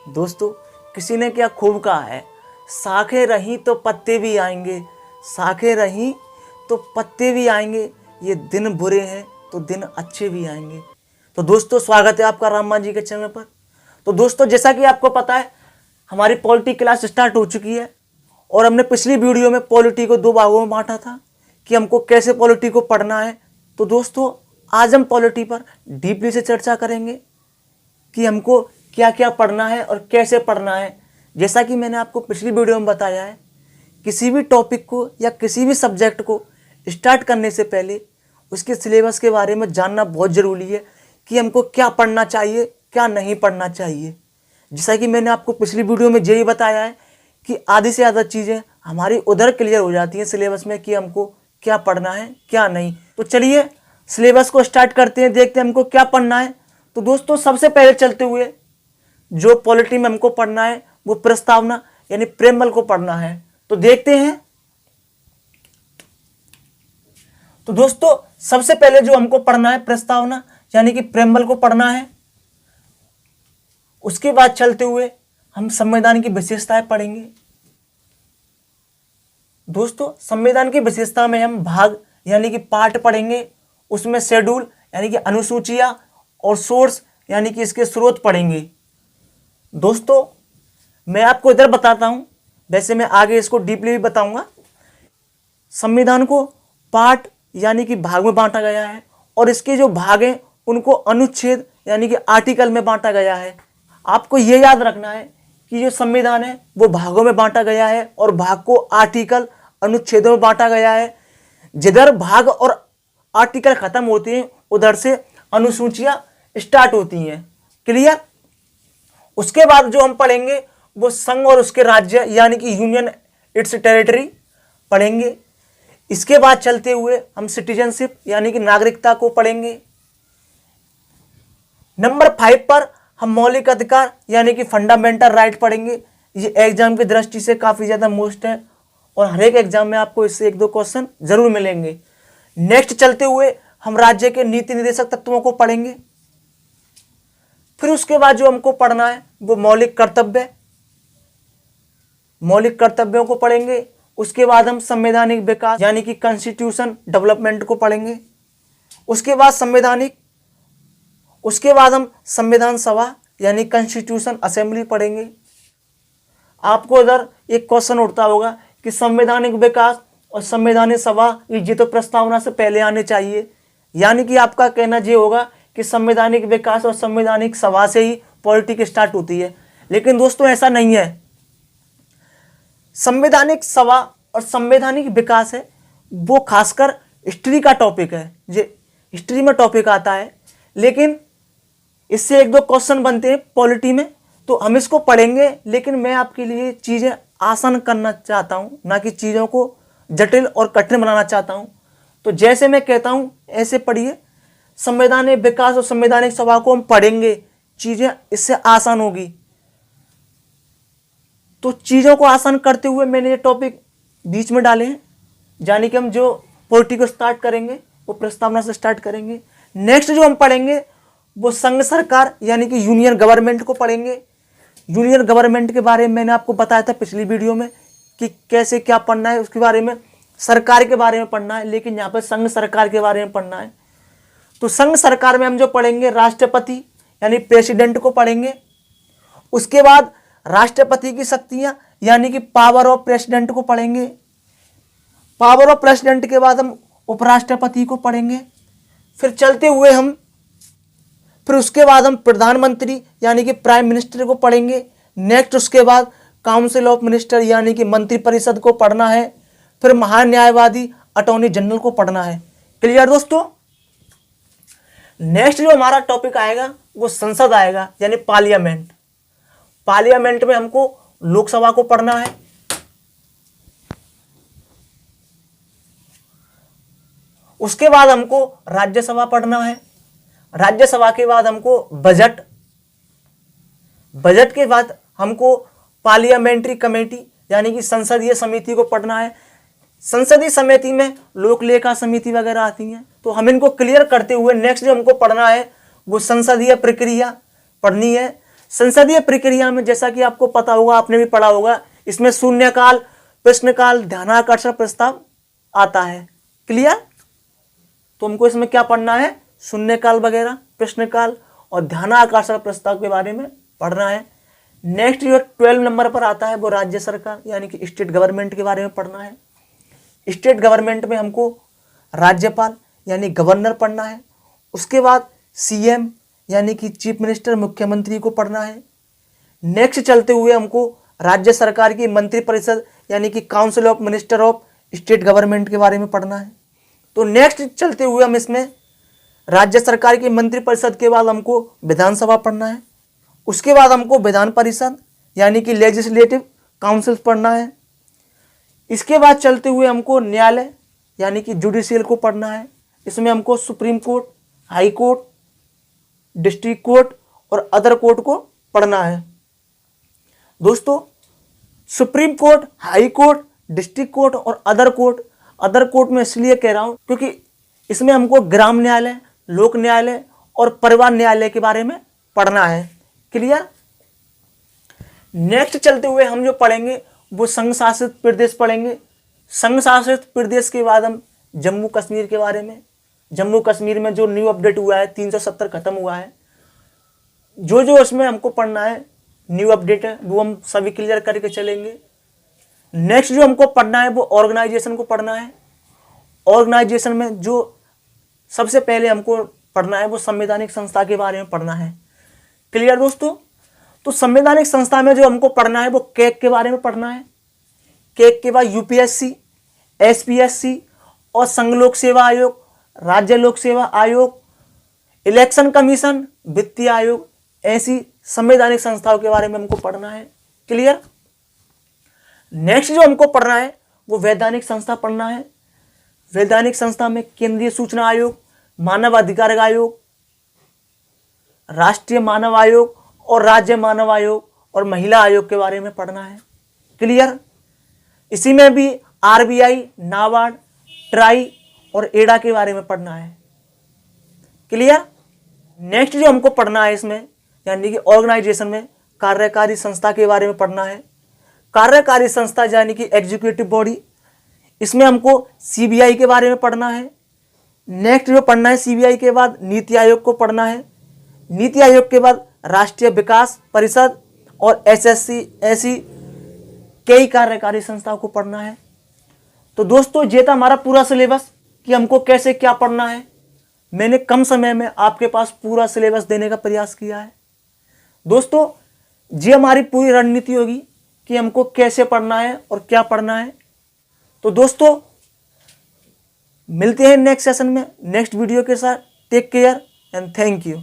दोस्तों, किसी ने क्या खूब कहा है, शाखें रहीं तो पत्ते भी आएंगे, शाखें रहीं तो पत्ते भी आएंगे, ये दिन बुरे हैं तो दिन अच्छे भी आएंगे। तो दोस्तों, स्वागत है आपका राम मान जी के चैनल पर। तो दोस्तों, जैसा कि आपको पता है, हमारी पॉलिटी क्लास स्टार्ट हो चुकी है और हमने पिछली वीडियो में पॉलिटी को 2 भागों में बांटा था कि हमको कैसे पॉलिटी को पढ़ना है। तो दोस्तों, आज हम पॉलिटी पर डीपली से चर्चा करेंगे कि हमको क्या क्या पढ़ना है और कैसे पढ़ना है। जैसा कि मैंने आपको पिछली वीडियो में बताया है, किसी भी टॉपिक को या किसी भी सब्जेक्ट को स्टार्ट करने से पहले उसके सिलेबस के बारे में जानना बहुत ज़रूरी है कि हमको क्या पढ़ना चाहिए, क्या नहीं पढ़ना चाहिए। जैसा कि मैंने आपको पिछली वीडियो में यही बताया है कि आधी से ज़्यादा चीज़ें हमारी उधर क्लियर हो जाती हैं सिलेबस में कि हमको क्या पढ़ना है, क्या नहीं। तो चलिए सिलेबस को स्टार्ट करते हैं, देखते हैं हमको क्या पढ़ना है। तो दोस्तों, सबसे पहले चलते हुए जो पॉलिटी में हमको पढ़ना है वो प्रस्तावना यानी प्रेमबल को पढ़ना है। तो देखते हैं। तो दोस्तों, सबसे पहले जो हमको पढ़ना है प्रस्तावना यानी कि प्रेमबल को पढ़ना है। उसके बाद चलते हुए हम संविधान की विशेषताएं पढ़ेंगे। दोस्तों, संविधान की विशेषता में हम भाग यानी कि पार्ट पढ़ेंगे, उसमें शेड्यूल यानी कि अनुसूचियां और सोर्स यानी कि इसके स्रोत पढ़ेंगे। दोस्तों, मैं आपको इधर बताता हूं, वैसे मैं आगे इसको डीपली भी बताऊंगा। संविधान को पार्ट यानी कि भाग में बांटा गया है और इसके जो भाग हैं उनको अनुच्छेद यानी कि आर्टिकल में बांटा गया है। आपको ये याद रखना है कि जो संविधान है वो भागों में बांटा गया है और भाग को आर्टिकल अनुच्छेदों में बांटा गया है। जिधर भाग और आर्टिकल खत्म होते हैं उधर से अनुसूचियां स्टार्ट होती हैं। क्लियर? उसके बाद जो हम पढ़ेंगे वो संघ और उसके राज्य यानी कि यूनियन इट्स टेरिटरी पढ़ेंगे। इसके बाद चलते हुए हम सिटीजनशिप यानी कि नागरिकता को पढ़ेंगे। नंबर 5 पर हम मौलिक अधिकार यानी कि फंडामेंटल राइट पढ़ेंगे। ये एग्जाम की दृष्टि से काफ़ी ज़्यादा मोस्ट है और हर एक एग्जाम में आपको इससे 1-2 क्वेश्चन जरूर मिलेंगे। नेक्स्ट चलते हुए हम राज्य के नीति निर्देशक तत्वों को पढ़ेंगे। फिर उसके बाद जो हमको पढ़ना है वो मौलिक कर्तव्यों को पढ़ेंगे। उसके बाद हम संवैधानिक विकास यानी कि कॉन्स्टिट्यूशन डेवलपमेंट को पढ़ेंगे। उसके बाद हम संविधान सभा यानी कॉन्स्टिट्यूशन असेंबली पढ़ेंगे। आपको इधर एक क्वेश्चन उठता होगा कि संवैधानिक विकास और संवैधानिक सभा ये तो प्रस्तावना से पहले आने चाहिए, यानी कि आपका कहना ये होगा कि संवैधानिक विकास और संवैधानिक सभा से ही पॉलिटिक्स स्टार्ट होती है। लेकिन दोस्तों, ऐसा नहीं है। संवैधानिक सभा और संवैधानिक विकास है वो खासकर हिस्ट्री का टॉपिक है, ये हिस्ट्री में टॉपिक आता है। लेकिन इससे 1-2 क्वेश्चन बनते हैं पॉलिटी में, तो हम इसको पढ़ेंगे। लेकिन मैं आपके लिए चीज़ें आसान करना चाहता हूँ, ना कि चीज़ों को जटिल और कठिन बनाना चाहता हूँ। तो जैसे मैं कहता हूँ ऐसे पढ़िए। संवैधानिक विकास और संवैधानिक सभा को हम पढ़ेंगे, चीज़ें इससे आसान होगी। तो चीज़ों को आसान करते हुए मैंने ये टॉपिक बीच में डाले हैं, यानी कि हम जो पॉलिटी को स्टार्ट करेंगे वो प्रस्तावना से स्टार्ट करेंगे। नेक्स्ट जो हम पढ़ेंगे वो संघ सरकार यानी कि यूनियन गवर्नमेंट को पढ़ेंगे। यूनियन गवर्नमेंट के बारे में मैंने आपको बताया था पिछली वीडियो में कि कैसे क्या पढ़ना है, उसके बारे में सरकार के बारे में पढ़ना है, लेकिन यहाँ पर संघ सरकार के बारे में पढ़ना है। तो संघ सरकार में हम जो पढ़ेंगे राष्ट्रपति यानी प्रेसिडेंट को पढ़ेंगे। उसके बाद राष्ट्रपति की शक्तियां यानी कि पावर ऑफ प्रेसिडेंट को पढ़ेंगे। पावर ऑफ प्रेसिडेंट के बाद हम उपराष्ट्रपति को पढ़ेंगे। फिर उसके बाद हम प्रधानमंत्री यानी कि प्राइम मिनिस्टर को पढ़ेंगे। नेक्स्ट उसके बाद काउंसिल ऑफ मिनिस्टर यानी कि मंत्रिपरिषद को पढ़ना है। फिर महान्यायवादी अटॉर्नी जनरल को पढ़ना है। क्लियर दोस्तों? नेक्स्ट जो हमारा टॉपिक आएगा वो संसद आएगा यानी पार्लियामेंट। पार्लियामेंट में हमको लोकसभा को पढ़ना है। उसके बाद हमको राज्यसभा पढ़ना है। राज्यसभा के बाद हमको बजट के बाद हमको पार्लियामेंट्री कमेटी यानी कि संसदीय समिति को पढ़ना है। संसदीय समिति में लोक लेखा समिति वगैरह आती हैं, तो हम इनको क्लियर करते हुए नेक्स्ट जो हमको पढ़ना है वो संसदीय प्रक्रिया पढ़नी है। संसदीय प्रक्रिया में जैसा कि आपको पता होगा, आपने भी पढ़ा होगा, इसमें शून्यकाल, प्रश्नकाल, ध्यानाकर्षण प्रस्ताव आता है। क्लियर? तो हमको इसमें क्या पढ़ना है? शून्यकाल वगैरह, प्रश्नकाल और ध्यानाकर्षण प्रस्ताव के बारे में पढ़ना है। नेक्स्ट जो 12 नंबर पर आता है वो राज्य सरकार यानी कि स्टेट गवर्नमेंट के बारे में पढ़ना है। स्टेट गवर्नमेंट में हमको राज्यपाल यानी गवर्नर पढ़ना है। उसके बाद सीएम यानी कि चीफ मिनिस्टर, मुख्यमंत्री को पढ़ना है। नेक्स्ट चलते हुए हमको राज्य सरकार की मंत्रिपरिषद यानी कि council of minister of state government के बारे में पढ़ना है। तो नेक्स्ट चलते हुए हम इसमें राज्य सरकार की मंत्रिपरिषद के बाद हमको विधानसभा पढ़ना है। उसके बाद हमको विधान परिषद यानी कि लेजिस्लेटिव काउंसिल पढ़ना है। इसके बाद चलते हुए हमको न्यायालय यानी कि जुडिशियल को पढ़ना है। इसमें हमको supreme court, high court, district court और अदर कोर्ट को पढ़ना है। दोस्तों, supreme court, high court, district court और अदर कोर्ट में इसलिए कह रहा हूं क्योंकि इसमें हमको ग्राम न्यायालय, लोक न्यायालय और परिवार न्यायालय के बारे में पढ़ना है। क्लियर? नेक्स्ट चलते हुए हम जो पढ़ेंगे वो संघ शासित प्रदेश पढ़ेंगे। संघ शासित प्रदेश के बाद हम जम्मू कश्मीर के बारे में, जम्मू कश्मीर में जो न्यू अपडेट हुआ है, 370 खत्म हुआ है, जो जो उसमें हमको पढ़ना है न्यू अपडेट है वो हम सभी क्लियर करके चलेंगे। नेक्स्ट जो हमको पढ़ना है वो ऑर्गेनाइजेशन को पढ़ना है। ऑर्गेनाइजेशन में जो सबसे पहले हमको पढ़ना है वो संवैधानिक संस्था के बारे में पढ़ना है। क्लियर दोस्तों? तो संवैधानिक संस्था में जो हमको पढ़ना है वो कैग के बारे में पढ़ना है। कैग के बाद यूपीएससी, एसपीएससी और संघ लोक सेवा आयोग, राज्य लोक सेवा आयोग, इलेक्शन कमीशन, वित्तीय आयोग, ऐसी संवैधानिक संस्थाओं के बारे में हमको पढ़ना है। क्लियर? नेक्स्ट जो हमको पढ़ना है वो वैधानिक संस्था पढ़ना है। वैधानिक संस्था में केंद्रीय सूचना आयोग, मानव अधिकार आयोग, राष्ट्रीय मानव आयोग और राज्य मानव आयोग और महिला आयोग के बारे में पढ़ना है। क्लियर? इसी में भी आरबीआई, नाबार्ड, ट्राई और एडा के बारे में पढ़ना है। क्लियर? नेक्स्ट जो हमको पढ़ना है इसमें यानी कि ऑर्गेनाइजेशन में कार्यकारी संस्था के बारे में पढ़ना है। कार्यकारी संस्था यानी कि एग्जीक्यूटिव बॉडी, इसमें हमको सीबीआई के बारे में पढ़ना है। नेक्स्ट जो पढ़ना है सीबीआई के बाद नीति आयोग को पढ़ना है। नीति आयोग के बाद राष्ट्रीय विकास परिषद और एसएससी, ऐसी कई कार्यकारी संस्थाओं को पढ़ना है। तो दोस्तों, ये था हमारा पूरा सिलेबस कि हमको कैसे क्या पढ़ना है। मैंने कम समय में आपके पास पूरा सिलेबस देने का प्रयास किया है। दोस्तों, ये हमारी पूरी रणनीति होगी कि हमको कैसे पढ़ना है और क्या पढ़ना है। तो दोस्तों, मिलते हैं नेक्स्ट सेशन में नेक्स्ट वीडियो के साथ। Take care and thank you.